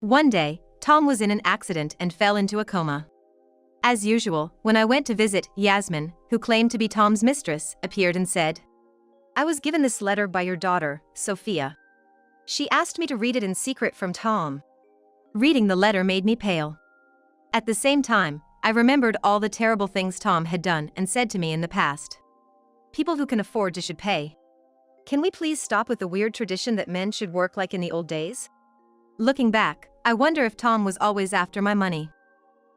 One day, Tom was in an accident and fell into a coma. As usual, when I went to visit, Yasmin, who claimed to be Tom's mistress, appeared and said, "I was given this letter by your daughter, Sophia. She asked me to read it in secret from Tom." Reading the letter made me pale. At the same time, I remembered all the terrible things Tom had done and said to me in the past. People who can afford to should pay. Can we please stop with the weird tradition that men should work like in the old days? Looking back, I wonder if Tom was always after my money.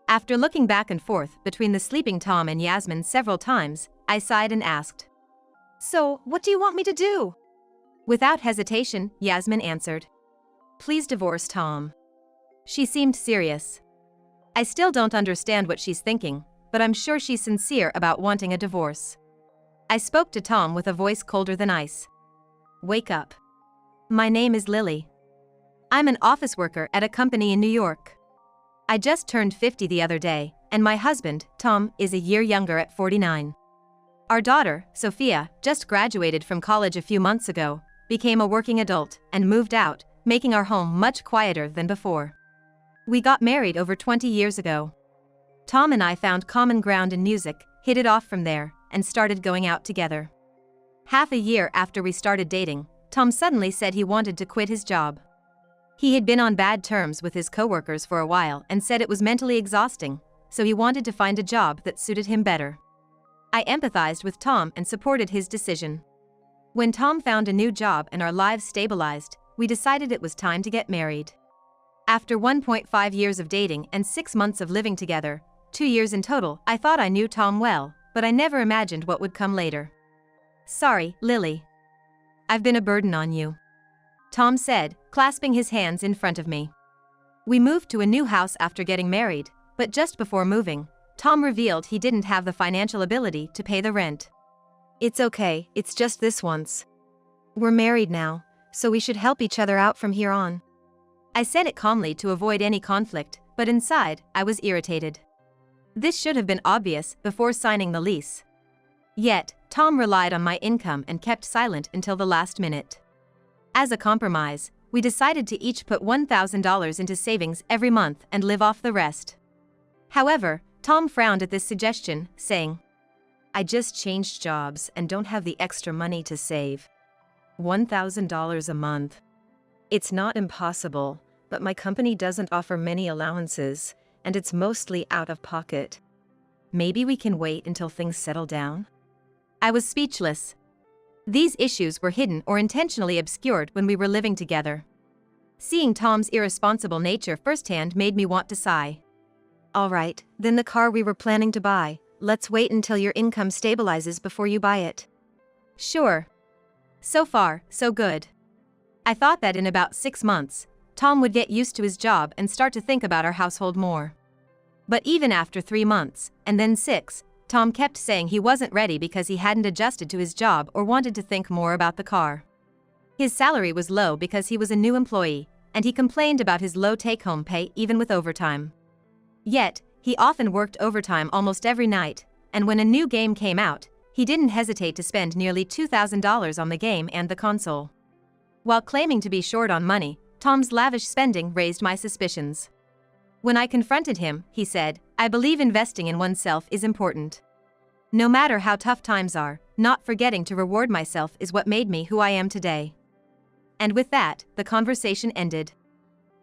After looking back and forth between the sleeping Tom and Yasmin several times, I sighed and asked, "So, what do you want me to do?" Without hesitation, Yasmin answered, "Please divorce Tom." She seemed serious. I still don't understand what she's thinking, but I'm sure she's sincere about wanting a divorce. I spoke to Tom with a voice colder than ice. "Wake up. My name is Lily. I'm an office worker at a company in New York. I just turned 50 the other day, and my husband, Tom, is a year younger at 49. Our daughter, Sophia, just graduated from college a few months ago, became a working adult, and moved out, making our home much quieter than before. We got married over 20 years ago. Tom and I found common ground in music, hit it off from there, and started going out together. Half a year after we started dating, Tom suddenly said he wanted to quit his job. He had been on bad terms with his coworkers for a while and said it was mentally exhausting, so he wanted to find a job that suited him better. I empathized with Tom and supported his decision. When Tom found a new job and our lives stabilized, we decided it was time to get married. After 1.5 years of dating and 6 months of living together, 2 years in total, I thought I knew Tom well, but I never imagined what would come later. "Sorry, Lily. I've been a burden on you," Tom said, clasping his hands in front of me. We moved to a new house after getting married, but just before moving, Tom revealed he didn't have the financial ability to pay the rent. "It's okay, it's just this once. We're married now, so we should help each other out from here on." I said it calmly to avoid any conflict, but inside, I was irritated. This should have been obvious before signing the lease. Yet, Tom relied on my income and kept silent until the last minute. As a compromise, we decided to each put $1,000 into savings every month and live off the rest. However, Tom frowned at this suggestion, saying, "I just changed jobs and don't have the extra money to save. $1,000 a month. It's not impossible, but my company doesn't offer many allowances, and it's mostly out of pocket. Maybe we can wait until things settle down?" I was speechless. These issues were hidden or intentionally obscured when we were living together. Seeing Tom's irresponsible nature firsthand made me want to sigh. "All right, then the car we were planning to buy, let's wait until your income stabilizes before you buy it." "Sure." So far, so good. I thought that in about 6 months, Tom would get used to his job and start to think about our household more. But even after 3 months, and then 6, Tom kept saying he wasn't ready because he hadn't adjusted to his job or wanted to think more about the car. His salary was low because he was a new employee, and he complained about his low take-home pay even with overtime. Yet, he often worked overtime almost every night, and when a new game came out, he didn't hesitate to spend nearly $2,000 on the game and the console. While claiming to be short on money, Tom's lavish spending raised my suspicions. When I confronted him, he said, "I believe investing in oneself is important. No matter how tough times are, not forgetting to reward myself is what made me who I am today." And with that, the conversation ended.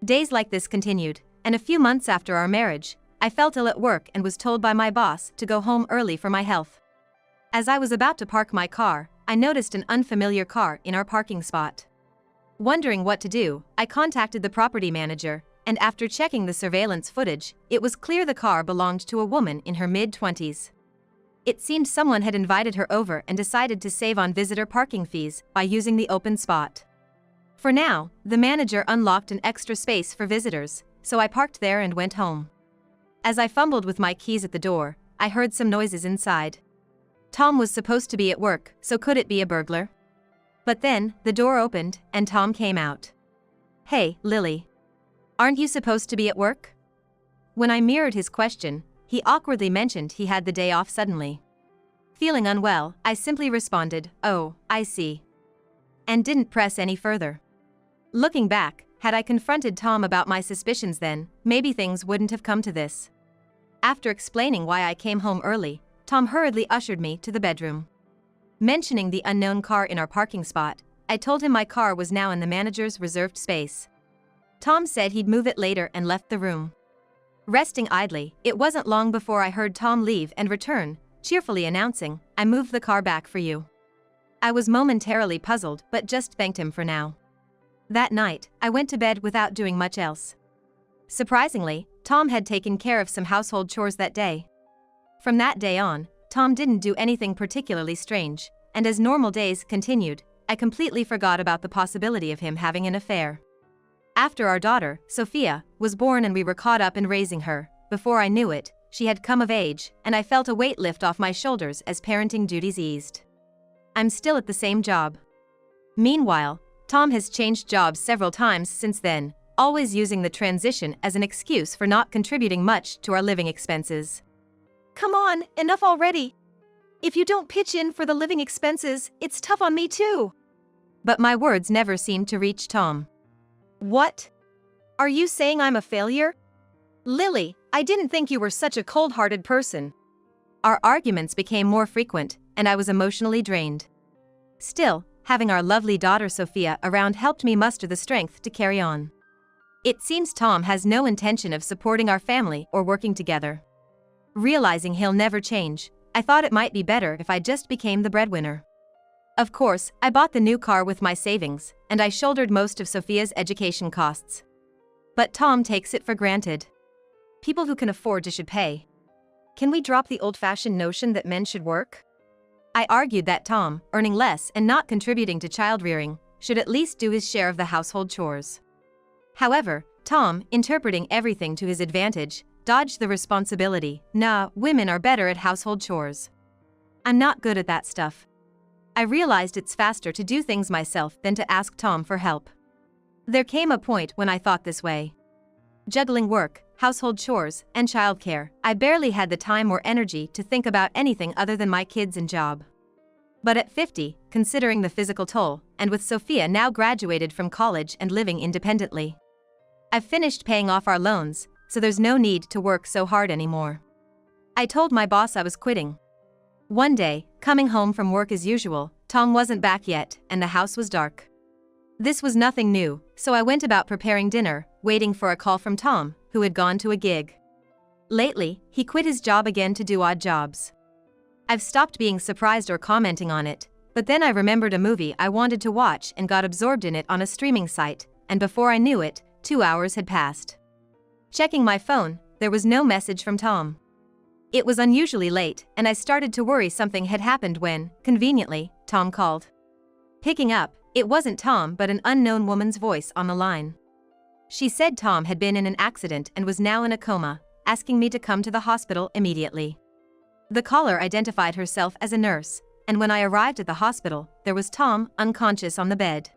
Days like this continued, and a few months after our marriage, I felt ill at work and was told by my boss to go home early for my health. As I was about to park my car, I noticed an unfamiliar car in our parking spot. Wondering what to do, I contacted the property manager, and after checking the surveillance footage, it was clear the car belonged to a woman in her mid-20s. It seemed someone had invited her over and decided to save on visitor parking fees by using the open spot. For now, the manager unlocked an extra space for visitors, so I parked there and went home. As I fumbled with my keys at the door, I heard some noises inside. Tom was supposed to be at work, so could it be a burglar? But then, the door opened, and Tom came out. "Hey, Lily. Aren't you supposed to be at work?" When I mirrored his question, he awkwardly mentioned he had the day off suddenly. Feeling unwell, I simply responded, "Oh, I see," and didn't press any further. Looking back, Had I confronted Tom about my suspicions then, maybe things wouldn't have come to this. After explaining why I came home early, Tom hurriedly ushered me to the bedroom. Mentioning the unknown car in our parking spot, I told him my car was now in the manager's reserved space. Tom said he'd move it later and left the room. Resting idly, it wasn't long before I heard Tom leave and return, cheerfully announcing, "I moved the car back for you." I was momentarily puzzled but just thanked him for now. That night, I went to bed without doing much else. Surprisingly, Tom had taken care of some household chores that day. From that day on, Tom didn't do anything particularly strange, and as normal days continued, I completely forgot about the possibility of him having an affair. After our daughter, Sophia, was born and we were caught up in raising her, before I knew it, she had come of age, and I felt a weight lift off my shoulders as parenting duties eased. I'm still at the same job. Meanwhile, Tom has changed jobs several times since then, always using the transition as an excuse for not contributing much to our living expenses. Come on, enough already. If you don't pitch in for the living expenses, it's tough on me too. But my words never seemed to reach Tom. What? Are you saying I'm a failure? Lily, I didn't think you were such a cold-hearted person. Our arguments became more frequent, and I was emotionally drained. Still, having our lovely daughter Sophia around helped me muster the strength to carry on. It seems Tom has no intention of supporting our family or working together. Realizing he'll never change, I thought it might be better if I just became the breadwinner. Of course, I bought the new car with my savings, and I shouldered most of Sophia's education costs. But Tom takes it for granted. People who can afford to should pay. Can we drop the old-fashioned notion that men should work? I argued that Tom, earning less and not contributing to child-rearing, should at least do his share of the household chores. However, Tom, interpreting everything to his advantage, dodged the responsibility. "Nah, women are better at household chores. I'm not good at that stuff." I realized it's faster to do things myself than to ask Tom for help. There came a point when I thought this way. Juggling work, household chores, and childcare, I barely had the time or energy to think about anything other than my kids and job. But at 50, considering the physical toll, and with Sophia now graduated from college and living independently, I've finished paying off our loans, so there's no need to work so hard anymore. I told my boss I was quitting. One day, coming home from work as usual, Tom wasn't back yet, and the house was dark. This was nothing new, so I went about preparing dinner, waiting for a call from Tom, who had gone to a gig. Lately, he quit his job again to do odd jobs. I've stopped being surprised or commenting on it, but then I remembered a movie I wanted to watch and got absorbed in it on a streaming site, and before I knew it, 2 hours had passed. Checking my phone, there was no message from Tom. It was unusually late, and I started to worry something had happened when, conveniently, Tom called. Picking up, it wasn't Tom but an unknown woman's voice on the line. She said Tom had been in an accident and was now in a coma, asking me to come to the hospital immediately. The caller identified herself as a nurse, and when I arrived at the hospital, there was Tom, unconscious on the bed.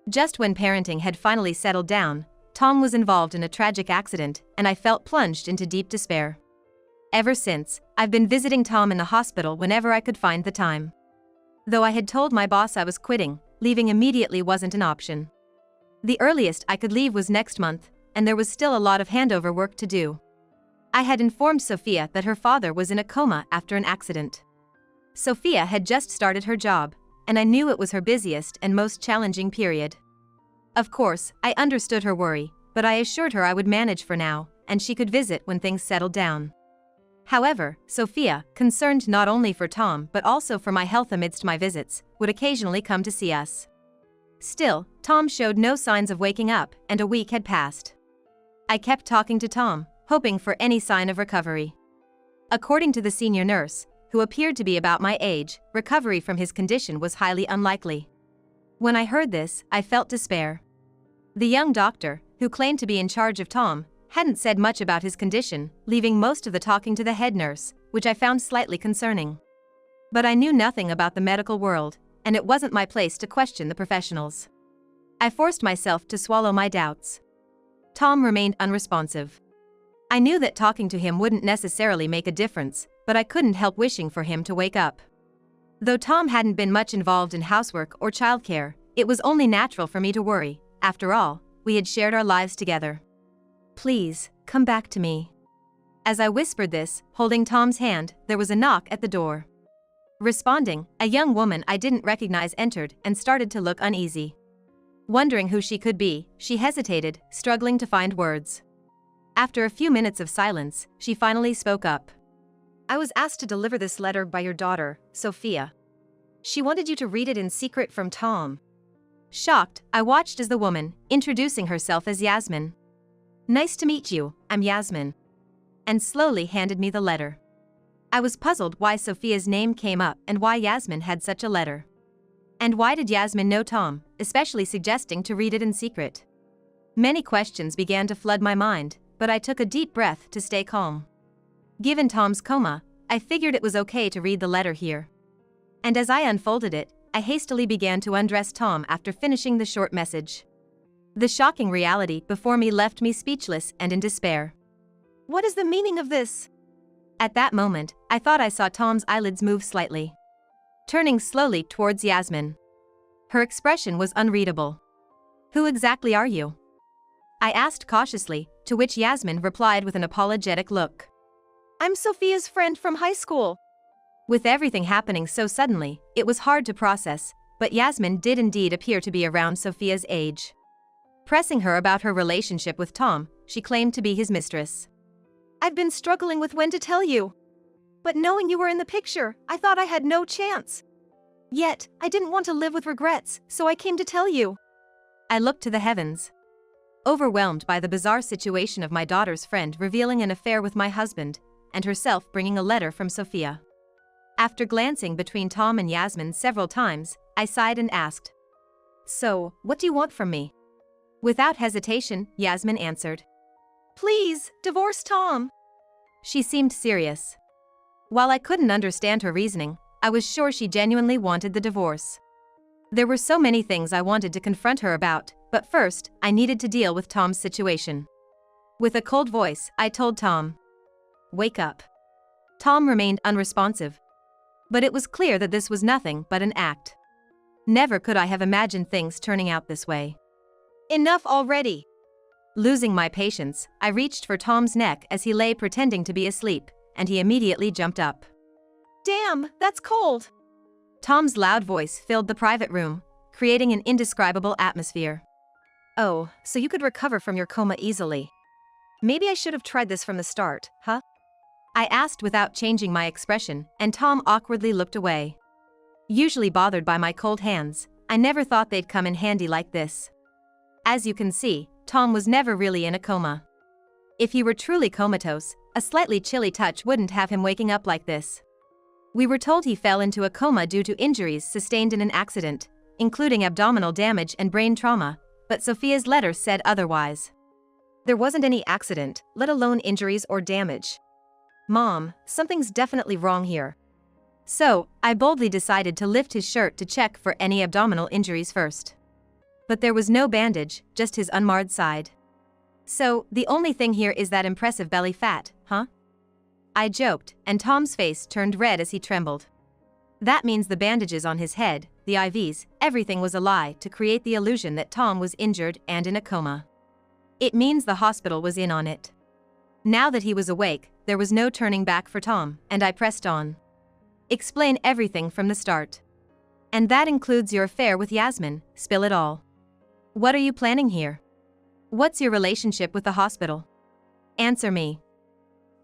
Just when parenting had finally settled down, Tom was involved in a tragic accident, and I felt plunged into deep despair. Ever since, I've been visiting Tom in the hospital whenever I could find the time. Though I had told my boss I was quitting, leaving immediately wasn't an option. The earliest I could leave was next month, and there was still a lot of handover work to do. I had informed Sophia that her father was in a coma after an accident. Sophia had just started her job, and I knew it was her busiest and most challenging period. Of course, I understood her worry, but I assured her I would manage for now, and she could visit when things settled down. However, Sophia, concerned not only for Tom but also for my health amidst my visits, would occasionally come to see us. Still, Tom showed no signs of waking up, and a week had passed. I kept talking to Tom, hoping for any sign of recovery. According to the senior nurse, who appeared to be about my age, recovery from his condition was highly unlikely. When I heard this, I felt despair. The young doctor, who claimed to be in charge of Tom, hadn't said much about his condition, leaving most of the talking to the head nurse, which I found slightly concerning. But I knew nothing about the medical world, and it wasn't my place to question the professionals. I forced myself to swallow my doubts. Tom remained unresponsive. I knew that talking to him wouldn't necessarily make a difference, but I couldn't help wishing for him to wake up. Though Tom hadn't been much involved in housework or childcare, it was only natural for me to worry. After all, we had shared our lives together. Please, come back to me. As I whispered this, holding Tom's hand, there was a knock at the door. Responding, a young woman I didn't recognize entered and started to look uneasy. Wondering who she could be, she hesitated, struggling to find words. After a few minutes of silence, she finally spoke up. I was asked to deliver this letter by your daughter, Sophia. She wanted you to read it in secret from Tom. Shocked, I watched as the woman, introducing herself as Yasmin. Nice to meet you, I'm Yasmin. And slowly handed me the letter. I was puzzled why Sophia's name came up and why Yasmin had such a letter. And why did Yasmin know Tom, especially suggesting to read it in secret? Many questions began to flood my mind, but I took a deep breath to stay calm. Given Tom's coma, I figured it was okay to read the letter here. And as I unfolded it, I hastily began to undress Tom after finishing the short message. The shocking reality before me left me speechless and in despair. What is the meaning of this? At that moment, I thought I saw Tom's eyelids move slightly. Turning slowly towards Yasmin. Her expression was unreadable. Who exactly are you? I asked cautiously, to which Yasmin replied with an apologetic look. I'm Sophia's friend from high school. With everything happening so suddenly, it was hard to process, but Yasmin did indeed appear to be around Sophia's age. Pressing her about her relationship with Tom, she claimed to be his mistress. I've been struggling with when to tell you. But knowing you were in the picture, I thought I had no chance. Yet, I didn't want to live with regrets, so I came to tell you. I looked to the heavens. Overwhelmed by the bizarre situation of my daughter's friend revealing an affair with my husband, and herself bringing a letter from Sophia. After glancing between Tom and Yasmin several times, I sighed and asked. So, what do you want from me? Without hesitation, Yasmin answered. Please, divorce Tom. She seemed serious. While I couldn't understand her reasoning, I was sure she genuinely wanted the divorce. There were so many things I wanted to confront her about, but first, I needed to deal with Tom's situation. With a cold voice, I told Tom. Wake up. Tom remained unresponsive. But it was clear that this was nothing but an act. Never could I have imagined things turning out this way. Enough already. Losing my patience, I reached for Tom's neck as he lay pretending to be asleep, and he immediately jumped up. Damn, that's cold. Tom's loud voice filled the private room, creating an indescribable atmosphere. Oh, so you could recover from your coma easily. Maybe I should have tried this from the start, huh? I asked without changing my expression, and Tom awkwardly looked away. Usually bothered by my cold hands, I never thought they'd come in handy like this. As you can see, Tom was never really in a coma. If he were truly comatose, a slightly chilly touch wouldn't have him waking up like this. We were told he fell into a coma due to injuries sustained in an accident, including abdominal damage and brain trauma, but Sophia's letter said otherwise. There wasn't any accident, let alone injuries or damage. Mom, something's definitely wrong here. So, I boldly decided to lift his shirt to check for any abdominal injuries first. But there was no bandage, just his unmarred side. So, the only thing here is that impressive belly fat, huh? I joked, and Tom's face turned red as he trembled. That means the bandages on his head, the IVs, everything was a lie to create the illusion that Tom was injured and in a coma. It means the hospital was in on it. Now that he was awake, there was no turning back for Tom, and I pressed on. Explain everything from the start. And that includes your affair with Yasmin, spill it all. What are you planning here? What's your relationship with the hospital? Answer me.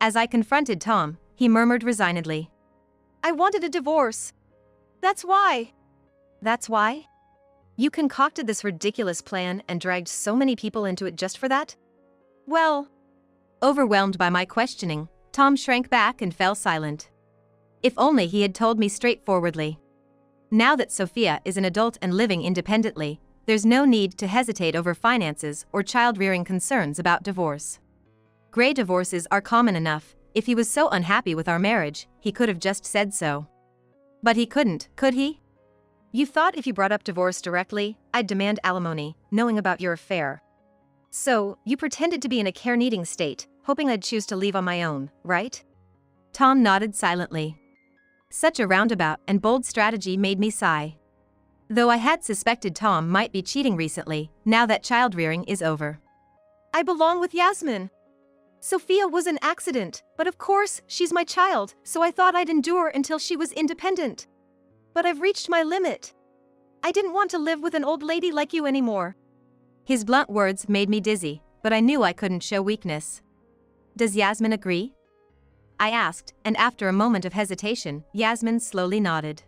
As I confronted Tom, he murmured resignedly. I wanted a divorce. That's why. That's why? You concocted this ridiculous plan and dragged so many people into it just for that? Well, overwhelmed by my questioning, Tom shrank back and fell silent. If only he had told me straightforwardly. Now that Sophia is an adult and living independently, there's no need to hesitate over finances or child-rearing concerns about divorce. Gray divorces are common enough. If he was so unhappy with our marriage, he could have just said so. But he couldn't, could he? You thought if you brought up divorce directly, I'd demand alimony, knowing about your affair. So, you pretended to be in a care-needing state, hoping I'd choose to leave on my own, right? Tom nodded silently. Such a roundabout and bold strategy made me sigh. Though I had suspected Tom might be cheating recently, now that child-rearing is over. I belong with Yasmin. Sophia was an accident, but of course, she's my child, so I thought I'd endure until she was independent. But I've reached my limit. I didn't want to live with an old lady like you anymore. His blunt words made me dizzy, but I knew I couldn't show weakness. Does Yasmin agree? I asked, and after a moment of hesitation, Yasmin slowly nodded.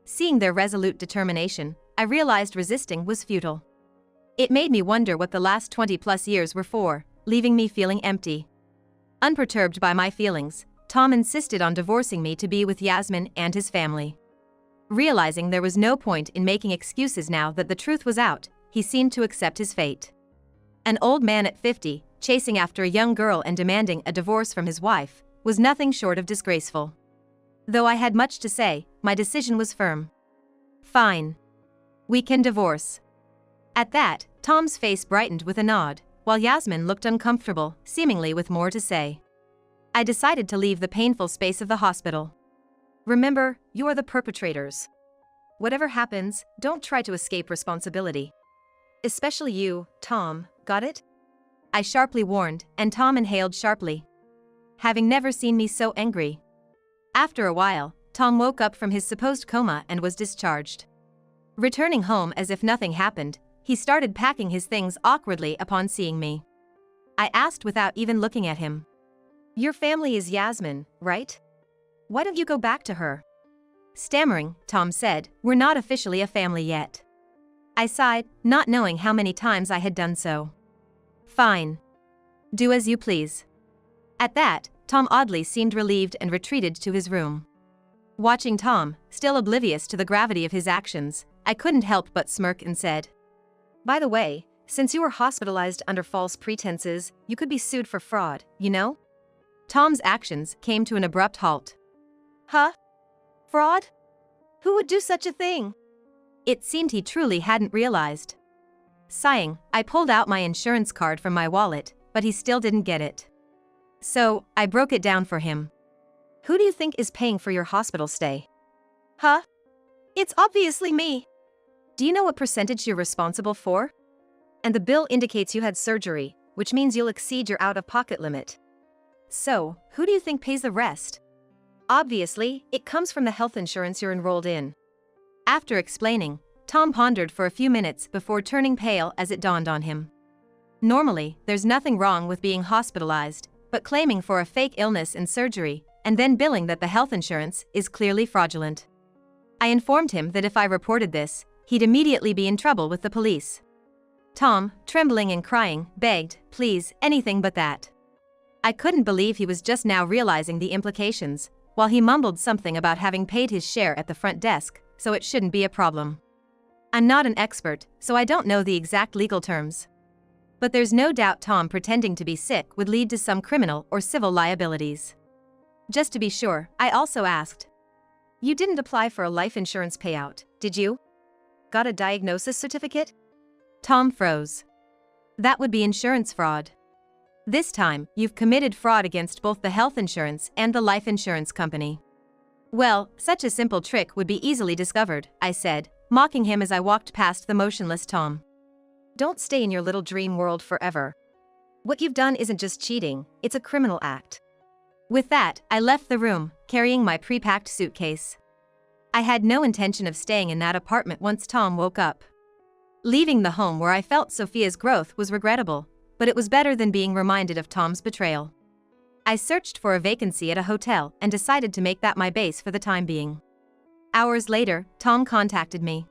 Seeing their resolute determination, I realized resisting was futile. It made me wonder what the last 20+ years were for, leaving me feeling empty. Unperturbed by my feelings, Tom insisted on divorcing me to be with Yasmin and his family. Realizing there was no point in making excuses now that the truth was out, he seemed to accept his fate. An old man at 50, chasing after a young girl and demanding a divorce from his wife, was nothing short of disgraceful. Though I had much to say, my decision was firm. Fine. We can divorce. At that, Tom's face brightened with a nod, while Yasmin looked uncomfortable, seemingly with more to say. I decided to leave the painful space of the hospital. Remember, you're the perpetrators. Whatever happens, don't try to escape responsibility. Especially you, Tom, got it? I sharply warned, and Tom inhaled sharply. Having never seen me so angry. After a while, Tom woke up from his supposed coma and was discharged. Returning home as if nothing happened, he started packing his things awkwardly upon seeing me. I asked without even looking at him. Your family is Yasmin, right? Why don't you go back to her? Stammering, Tom said, we're not officially a family yet. I sighed, not knowing how many times I had done so. Fine. Do as you please. At that, Tom oddly seemed relieved and retreated to his room. Watching Tom, still oblivious to the gravity of his actions, I couldn't help but smirk and said, by the way, since you were hospitalized under false pretenses, you could be sued for fraud, you know? Tom's actions came to an abrupt halt. Huh? Fraud? Who would do such a thing? It seemed he truly hadn't realized. Sighing, I pulled out my insurance card from my wallet, but he still didn't get it. So, I broke it down for him. Who do you think is paying for your hospital stay? Huh? It's obviously me. Do you know what percentage you're responsible for? And the bill indicates you had surgery, which means you'll exceed your out-of-pocket limit. So, who do you think pays the rest? Obviously, it comes from the health insurance you're enrolled in. After explaining, Tom pondered for a few minutes before turning pale as it dawned on him. Normally, there's nothing wrong with being hospitalized, but claiming for a fake illness and surgery, and then billing that the health insurance is clearly fraudulent. I informed him that if I reported this, he'd immediately be in trouble with the police. Tom, trembling and crying, begged, please, anything but that. I couldn't believe he was just now realizing the implications, while he mumbled something about having paid his share at the front desk, so it shouldn't be a problem. I'm not an expert, so I don't know the exact legal terms. But there's no doubt Tom pretending to be sick would lead to some criminal or civil liabilities. Just to be sure, I also asked. You didn't apply for a life insurance payout, did you? Got a diagnosis certificate? Tom froze. That would be insurance fraud. This time, you've committed fraud against both the health insurance and the life insurance company. Well, such a simple trick would be easily discovered, I said, mocking him as I walked past the motionless Tom. Don't stay in your little dream world forever. What you've done isn't just cheating, it's a criminal act. With that, I left the room, carrying my pre-packed suitcase. I had no intention of staying in that apartment once Tom woke up. Leaving the home where I felt Sophia's growth was regrettable, but it was better than being reminded of Tom's betrayal. I searched for a vacancy at a hotel and decided to make that my base for the time being. Hours later, Tom contacted me.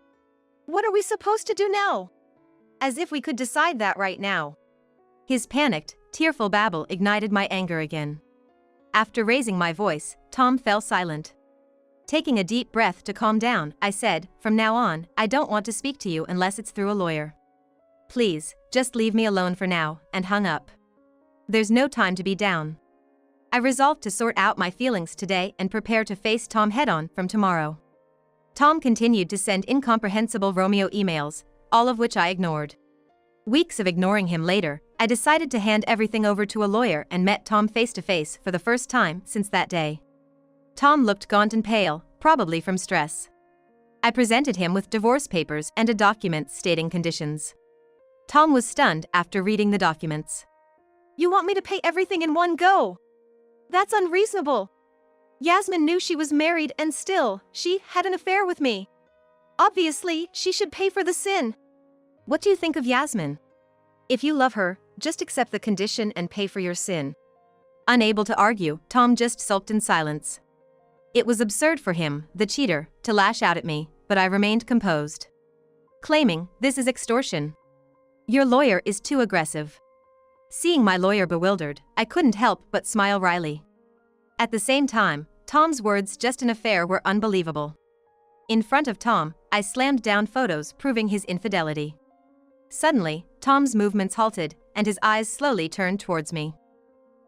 What are we supposed to do now? As if we could decide that right now. His panicked, tearful babble ignited my anger again. After raising my voice, Tom fell silent. Taking a deep breath to calm down, I said, from now on, I don't want to speak to you unless it's through a lawyer. Please, just leave me alone for now, and hung up. There's no time to be down. I resolved to sort out my feelings today and prepare to face Tom head-on from tomorrow. Tom continued to send incomprehensible Romeo emails, all of which I ignored. Weeks of ignoring him later, I decided to hand everything over to a lawyer and met Tom face-to-face for the first time since that day. Tom looked gaunt and pale, probably from stress. I presented him with divorce papers and a document stating conditions. Tom was stunned after reading the documents. You want me to pay everything in one go? That's unreasonable. Yasmin knew she was married and still, she had an affair with me. Obviously, she should pay for the sin. What do you think of Yasmin? If you love her, just accept the condition and pay for your sin. Unable to argue, Tom just sulked in silence. It was absurd for him, the cheater, to lash out at me, but I remained composed. Claiming, this is extortion. Your lawyer is too aggressive. Seeing my lawyer bewildered, I couldn't help but smile wryly. At the same time, Tom's words just an affair were unbelievable. In front of Tom, I slammed down photos proving his infidelity. Suddenly, Tom's movements halted, and his eyes slowly turned towards me.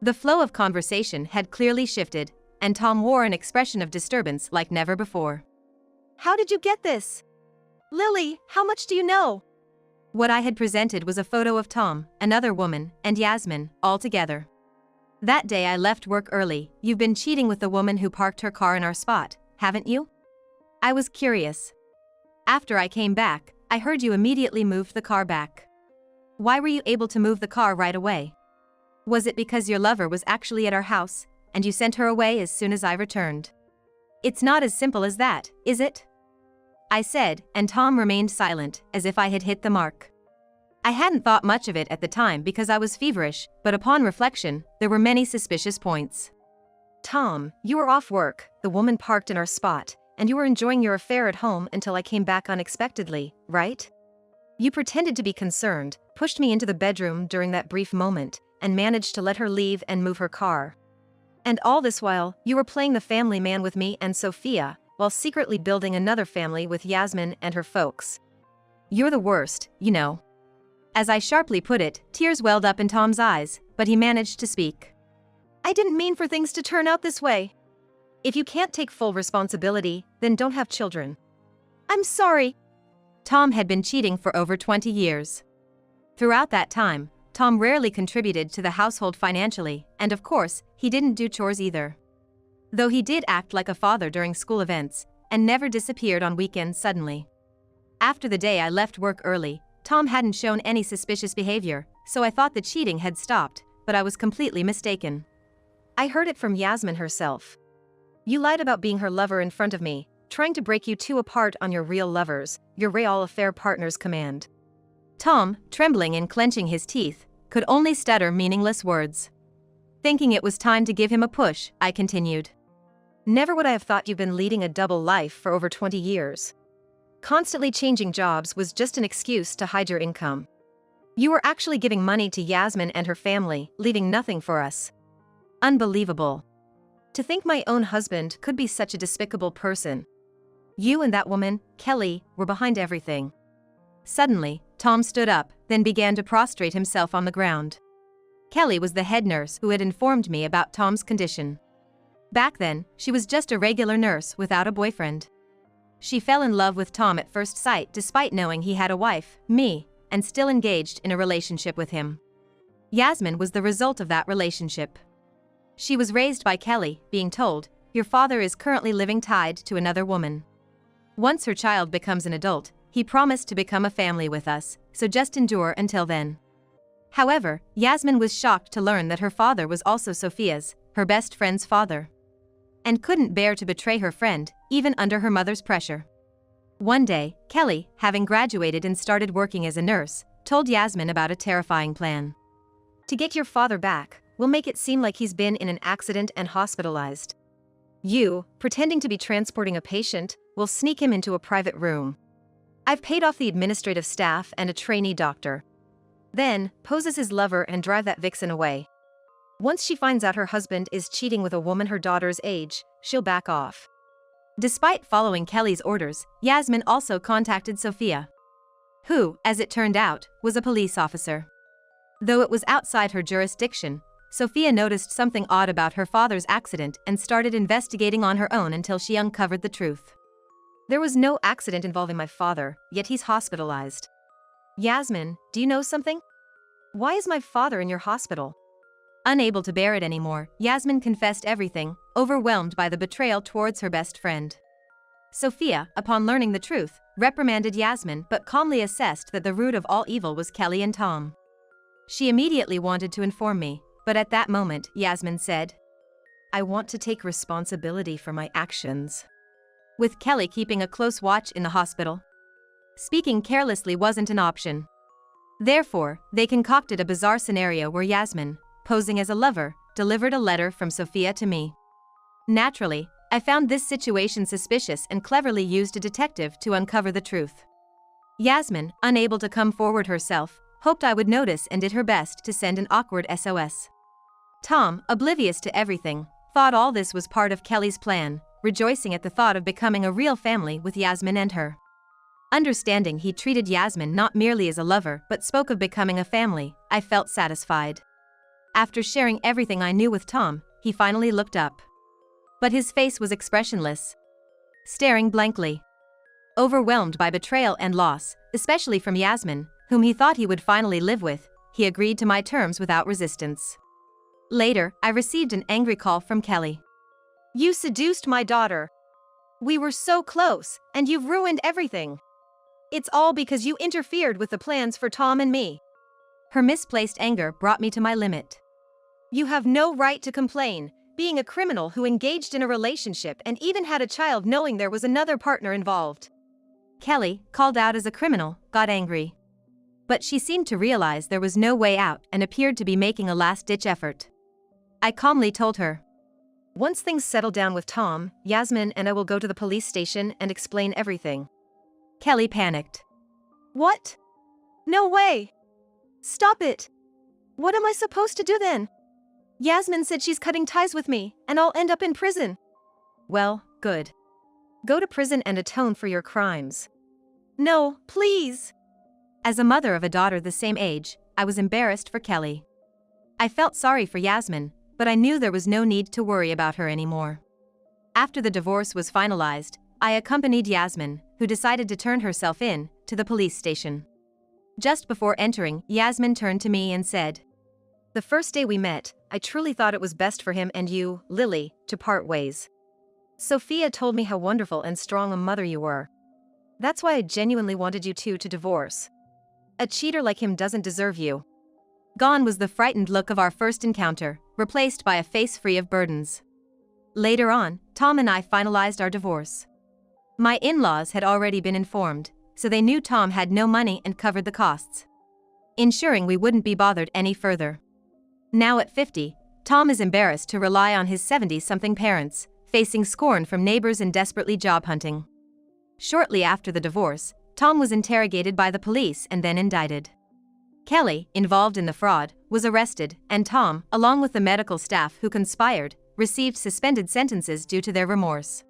The flow of conversation had clearly shifted, and Tom wore an expression of disturbance like never before. How did you get this? Lily, how much do you know? What I had presented was a photo of Tom, another woman, and Yasmin, all together. That day I left work early. You've been cheating with the woman who parked her car in our spot, haven't you? I was curious. After I came back, I heard you immediately moved the car back. Why were you able to move the car right away? Was it because your lover was actually at our house, and you sent her away as soon as I returned? It's not as simple as that, is it? I said, and Tom remained silent, as if I had hit the mark. I hadn't thought much of it at the time because I was feverish, but upon reflection, there were many suspicious points. Tom, you were off work, the woman parked in our spot, and you were enjoying your affair at home until I came back unexpectedly, right? You pretended to be concerned, pushed me into the bedroom during that brief moment, and managed to let her leave and move her car. And all this while, you were playing the family man with me and Sophia, while secretly building another family with Yasmin and her folks. You're the worst, you know. As I sharply put it, tears welled up in Tom's eyes, but he managed to speak. I didn't mean for things to turn out this way. If you can't take full responsibility, then don't have children. I'm sorry. Tom had been cheating for over 20 years. Throughout that time, Tom rarely contributed to the household financially, and of course, he didn't do chores either. Though he did act like a father during school events, and never disappeared on weekends suddenly. After the day I left work early, Tom hadn't shown any suspicious behavior, so I thought the cheating had stopped, but I was completely mistaken. I heard it from Yasmin herself. You lied about being her lover in front of me, trying to break you two apart on your real lovers, your real affair partner's command. Tom, trembling and clenching his teeth, could only stutter meaningless words. Thinking it was time to give him a push, I continued. Never would I have thought you've been leading a double life for over 20 years. Constantly changing jobs was just an excuse to hide your income. You were actually giving money to Yasmin and her family, leaving nothing for us. Unbelievable. To think my own husband could be such a despicable person. You and that woman, Kelly, were behind everything. Suddenly, Tom stood up, then began to prostrate himself on the ground. Kelly was the head nurse who had informed me about Tom's condition. Back then, she was just a regular nurse without a boyfriend. She fell in love with Tom at first sight despite knowing he had a wife, me, and still engaged in a relationship with him. Yasmin was the result of that relationship. She was raised by Kelly, being told, "Your father is currently living tied to another woman. Once her child becomes an adult, he promised to become a family with us, so just endure until then." However, Yasmin was shocked to learn that her father was also Sophia's, her best friend's father, and couldn't bear to betray her friend, even under her mother's pressure. One day, Kelly, having graduated and started working as a nurse, told Yasmin about a terrifying plan. To get your father back, we'll make it seem like he's been in an accident and hospitalized. You, pretending to be transporting a patient, will sneak him into a private room. I've paid off the administrative staff and a trainee doctor. Then, pose as his lover and drive that vixen away. Once she finds out her husband is cheating with a woman her daughter's age, she'll back off. Despite following Kelly's orders, Yasmin also contacted Sophia, who, as it turned out, was a police officer. Though it was outside her jurisdiction, Sophia noticed something odd about her father's accident and started investigating on her own until she uncovered the truth. There was no accident involving my father, yet he's hospitalized. Yasmin, do you know something? Why is my father in your hospital? Unable to bear it anymore, Yasmin confessed everything, overwhelmed by the betrayal towards her best friend. Sophia, upon learning the truth, reprimanded Yasmin but calmly assessed that the root of all evil was Kelly and Tom. She immediately wanted to inform me, but at that moment, Yasmin said, "I want to take responsibility for my actions." With Kelly keeping a close watch in the hospital, speaking carelessly wasn't an option. Therefore, they concocted a bizarre scenario where Yasmin, posing as a lover, delivered a letter from Sophia to me. Naturally, I found this situation suspicious and cleverly used a detective to uncover the truth. Yasmin, unable to come forward herself, hoped I would notice and did her best to send an awkward SOS. Tom, oblivious to everything, thought all this was part of Kelly's plan, rejoicing at the thought of becoming a real family with Yasmin and her. Understanding he treated Yasmin not merely as a lover but spoke of becoming a family, I felt satisfied. After sharing everything I knew with Tom, he finally looked up. But his face was expressionless, staring blankly. Overwhelmed by betrayal and loss, especially from Yasmin, whom he thought he would finally live with, he agreed to my terms without resistance. Later, I received an angry call from Kelly. "You seduced my daughter. We were so close, and you've ruined everything. It's all because you interfered with the plans for Tom and me." Her misplaced anger brought me to my limit. "You have no right to complain, being a criminal who engaged in a relationship and even had a child knowing there was another partner involved." Kelly, called out as a criminal, got angry. But she seemed to realize there was no way out and appeared to be making a last-ditch effort. I calmly told her, "Once things settle down with Tom, Yasmin and I will go to the police station and explain everything." Kelly panicked. "What? No way! Stop it! What am I supposed to do then? Yasmin said she's cutting ties with me, and I'll end up in prison." "Well, good. Go to prison and atone for your crimes." "No, please." As a mother of a daughter the same age, I was embarrassed for Kelly. I felt sorry for Yasmin, but I knew there was no need to worry about her anymore. After the divorce was finalized, I accompanied Yasmin, who decided to turn herself in, to the police station. Just before entering, Yasmin turned to me and said, "The first day we met, I truly thought it was best for him and you, Lily, to part ways. Sophia told me how wonderful and strong a mother you were. That's why I genuinely wanted you two to divorce. A cheater like him doesn't deserve you." Gone was the frightened look of our first encounter, replaced by a face free of burdens. Later on, Tom and I finalized our divorce. My in-laws had already been informed, so they knew Tom had no money and covered the costs, ensuring we wouldn't be bothered any further. Now at 50, Tom is embarrassed to rely on his 70-something parents, facing scorn from neighbors and desperately job hunting. Shortly after the divorce, Tom was interrogated by the police and then indicted. Kelly, involved in the fraud, was arrested, and Tom, along with the medical staff who conspired, received suspended sentences due to their remorse.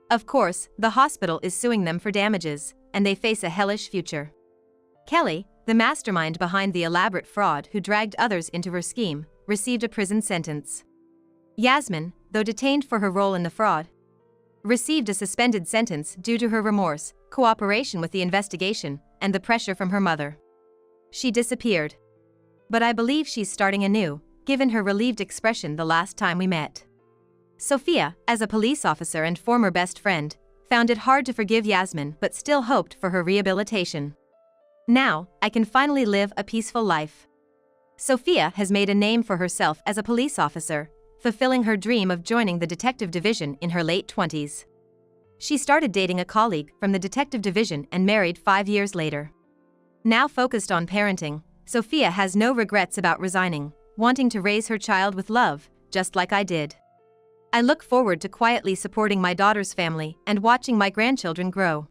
Of course, the hospital is suing them for damages, and they face a hellish future. Kelly, the mastermind behind the elaborate fraud who dragged others into her scheme, received a prison sentence. Yasmin, though detained for her role in the fraud, received a suspended sentence due to her remorse, cooperation with the investigation, and the pressure from her mother. She disappeared. But I believe she's starting anew, given her relieved expression the last time we met. Sophia, as a police officer and former best friend, found it hard to forgive Yasmin but still hoped for her rehabilitation. Now, I can finally live a peaceful life. Sophia has made a name for herself as a police officer, fulfilling her dream of joining the detective division in her late 20s. She started dating a colleague from the detective division and married 5 years later. Now focused on parenting, Sophia has no regrets about resigning, wanting to raise her child with love, just like I did. I look forward to quietly supporting my daughter's family and watching my grandchildren grow.